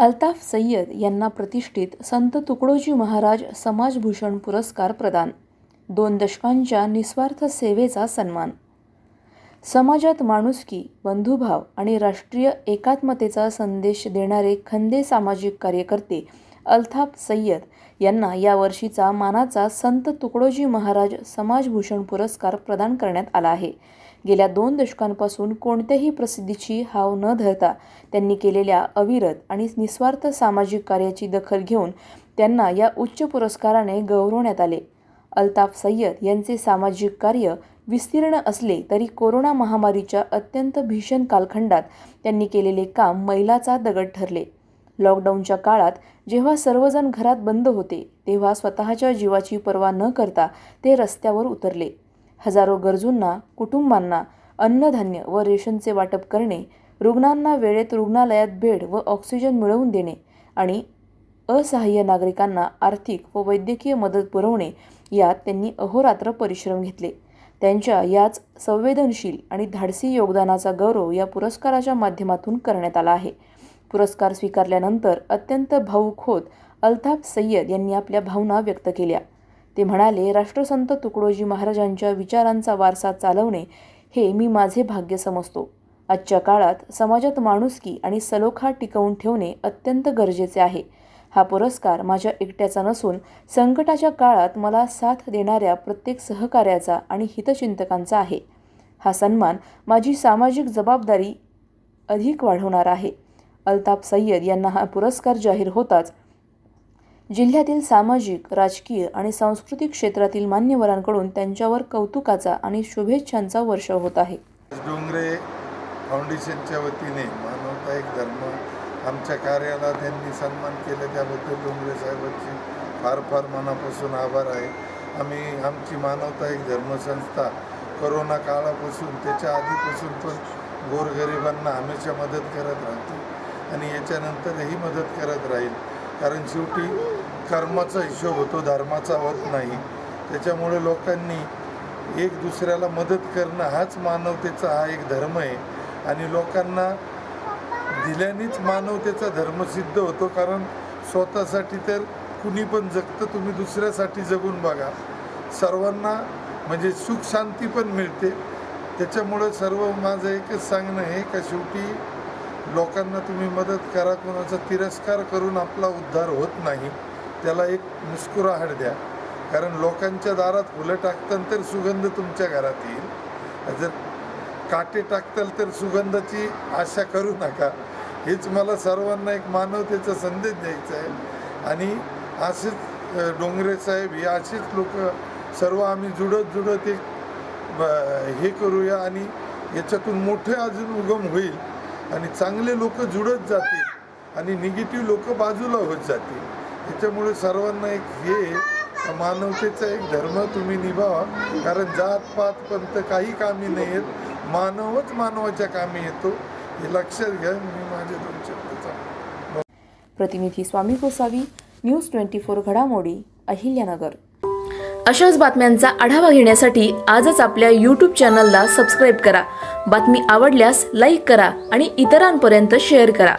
अल्ताफ सय्यद यांना प्रतिष्ठित संत तुकडोजी महाराज समाजभूषण पुरस्कार प्रदान. 2 दशकांच्या निस्वार्थ सेवेचा सन्मान. समाजात माणुसकी, बंधुभाव आणि राष्ट्रीय एकात्मतेचा संदेश देणारे खंदे सामाजिक कार्यकर्ते अल्ताफ सय्यद यांना यावर्षीचा मानाचा संत तुकडोजी महाराज समाजभूषण पुरस्कार प्रदान करण्यात आला आहे. गेल्या 2 दशकांपासून कोणत्याही प्रसिद्धीची हाव न धरता त्यांनी केलेल्या अविरत आणि निस्वार्थ सामाजिक कार्याची दखल घेऊन त्यांना या उच्च पुरस्काराने गौरवण्यात आले. अल्ताफ सय्यद यांचे सामाजिक कार्य विस्तीर्ण असले तरी कोरोना महामारीच्या अत्यंत भीषण कालखंडात त्यांनी केलेले काम मैलाचा दगड ठरले. लॉकडाऊनच्या काळात जेव्हा सर्वजण घरात बंद होते तेव्हा स्वतःच्या जीवाची पर्वा न करता ते रस्त्यावर उतरले. हजारो गरजूंना, कुटुंबांना अन्नधान्य व रेशनचे वाटप करणे, रुग्णांना वेळेत रुग्णालयात बेड व ऑक्सिजन मिळवून देणे आणि असहाय्य नागरिकांना आर्थिक व वैद्यकीय मदत पुरवणे यात त्यांनी अहोरात्र परिश्रम घेतले. त्यांच्या याच संवेदनशील आणि धाडसी योगदानाचा गौरव या पुरस्काराच्या माध्यमातून करण्यात आला आहे. पुरस्कार स्वीकारल्यानंतर अत्यंत भावुक होत अल्ताफ सय्यद यांनी आपल्या भावना व्यक्त केल्या. ते म्हणाले, राष्ट्रसंत तुकडोजी महाराजांच्या विचारांचा वारसा चालवणे हे मी माझे भाग्य समजतो. आजच्या काळात समाजात माणुसकी आणि सलोखा टिकवून ठेवणे अत्यंत गरजेचे आहे. हा पुरस्कार माझ्या एकट्याचा नसून संकटाच्या काळात मला साथ देणाऱ्या प्रत्येक सहकार्याचा आणि हितचिंतकांचा आहे. हा सन्मान माझी सामाजिक जबाबदारी अधिक वाढवणार आहे. अल्ताफ सय्यद यांना हा पुरस्कार जाहीर होताच जिल्ह्यातील सामाजिक, राजकीय आणि सांस्कृतिक क्षेत्रातील मान्यवरांकडून त्यांच्यावर कौतुकाचा आणि शुभेच्छांचा वर्षाव होत आहे. डोंगरे फाउंडेशनच्या वतीने मानवता एक धर्म आमच्या कार्याला त्यांनी सन्मान केलं त्याबद्दल डोंगरे साहेबांची फार फार मनापासून आभार आहे. आमची मानवता एक धर्मसंस्था कोरोना काळापासून त्याच्या आधीपासून पण गोरगरिबांना हमेशा मदत करत राहते आणि याच्यानंतरही मदत करत राहील. कारण शेवटी कर्माचा हिशोब होतो, धर्माचा होत नाही. त्याच्यामुळे लोकांनी एक दुसऱ्याला मदत करणं हाच मानवतेचा हा एक धर्म आहे आणि लोकांना दिल्यानेच मानवतेचा धर्म सिद्ध होतो. कारण स्वतःसाठी तर कुणी पण जगतं, तुम्ही दुसऱ्यासाठी जगून बघा, सर्वांना म्हणजे सुख शांती पण मिळते. त्याच्यामुळं सर्व माझं एकच सांगणं आहे का शेवटी लोकांना तुम्ही मदत करा, कोणाचा तिरस्कार करून आपला उद्धार होत नाही. त्याला एक मुस्कुराहट द्या. कारण लोकांच्या दारात फुलं टाकताल तर सुगंध तुमच्या घरात येईल, जर काटे टाकताल तर सुगंधाची आशा करू नका. हेच मला सर्वांना एक मानवतेचा संदेश द्यायचा आहे. आणि असेच डोंगरे साहेब हे असेच लोक सर्व आम्ही जुडत एक हे करूया आणि याच्यातून मोठे अजून उगम होईल आणि चांगले लोक जुडत जातील आणि निगेटिव्ह लोक बाजूला होत जातील. त्याच्यामुळे सर्वांना एक हे मानवतेचा एक धर्म तुम्ही निभावा. कारण जात पात पंत काही कामी नाही येत, मानवच मानवाच्या कामी येतो, हे लक्षात घ्या. मी माझे 2 शब्द सांगतो. प्रतिनिधी स्वामी गोसावी, न्यूज 24 घडामोडी, अहिल्यानगर. अशाच बातम्यांचा आढावा घेण्यासाठी आजच आपल्या YouTube चॅनलला सबस्क्राईब करा. बातमी आवडल्यास लाईक करा आणि इतरांपर्यंत शेअर करा.